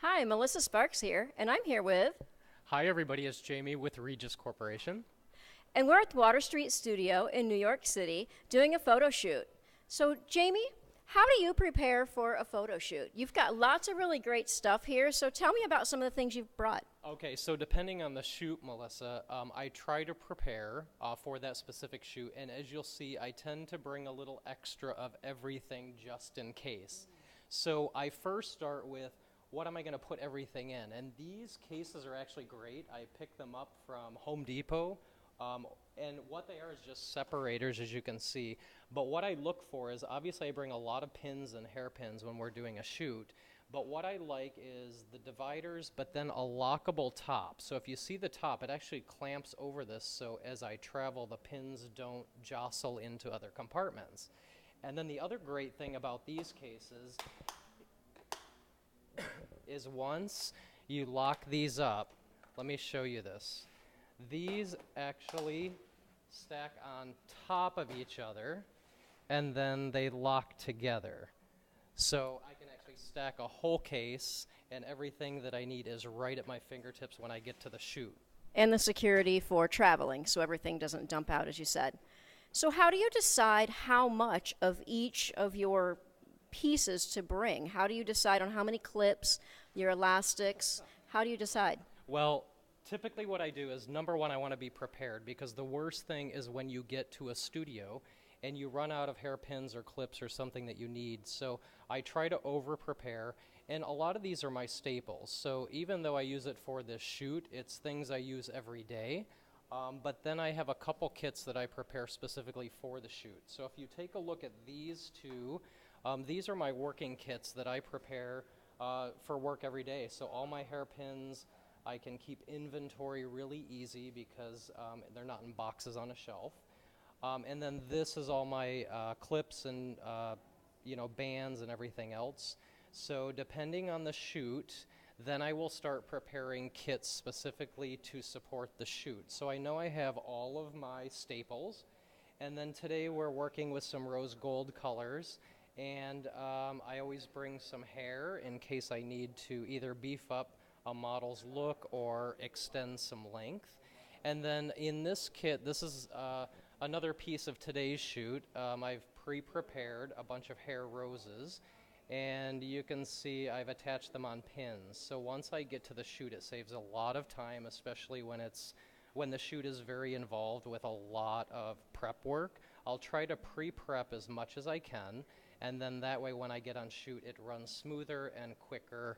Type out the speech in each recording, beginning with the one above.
Hi, Melissa Sparks here, and I'm here with, Hi, everybody. It's Jamie with Regis Corporation. and we're at the Water Street Studio in New York City doing a photo shoot. So, Jamie, how do you prepare for a photo shoot? You've got lots of really great stuff here, so tell me about some of the things you've brought. Okay, so depending on the shoot, Melissa, I try to prepare for that specific shoot, and as you'll see, I tend to bring a little extra of everything just in case. So I first start with what am I going to put everything in, and these cases are actually great. I picked them up from Home Depot. And what they are is just separators, as you can see. But what I look for is, obviously I bring a lot of pins and hairpins when we're doing a shoot. But what I like is the dividers, but then a lockable top. So if you see the top, it actually clamps over this, so as I travel, the pins don't jostle into other compartments. And then the other great thing about these cases is once you lock these up, let me show you this. These actually stack on top of each other, and then they lock together. So I can actually stack a whole case, and everything that I need is right at my fingertips when I get to the shoot. And the security for traveling, so everything doesn't dump out, as you said. So, how do you decide how much of each of your pieces to bring? How do you decide on how many clips, your elastics? How do you decide? Well, typically what I do is, number one, I want to be prepared, because the worst thing is when you get to a studio and you run out of hairpins or clips or something that you need. So I try to over prepare, and a lot of these are my staples. So even though I use it for this shoot, it's things I use every day. But then I have a couple kits that I prepare specifically for the shoot. So if you take a look at these two, these are my working kits that I prepare for work every day. So all my hairpins, I can keep inventory really easy because they're not in boxes on a shelf. And then this is all my clips and bands and everything else. So depending on the shoot, then I will start preparing kits specifically to support the shoot. So I know I have all of my staples, and then today we're working with some rose gold colors, and I always bring some hair in case I need to either beef up a model's look or extend some length. And then in this kit, this is another piece of today's shoot. I've pre-prepared a bunch of hair roses, and you can see I've attached them on pins. So once I get to the shoot, it saves a lot of time, especially when the shoot is very involved with a lot of prep work. I'll try to pre-prep as much as I can, and then that way when I get on shoot, it runs smoother and quicker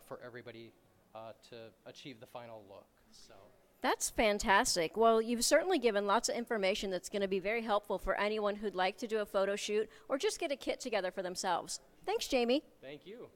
for everybody to achieve the final look. So. That's fantastic. Well, you've certainly given lots of information that's going to be very helpful for anyone who'd like to do a photo shoot or just get a kit together for themselves. Thanks, Jamie. Thank you.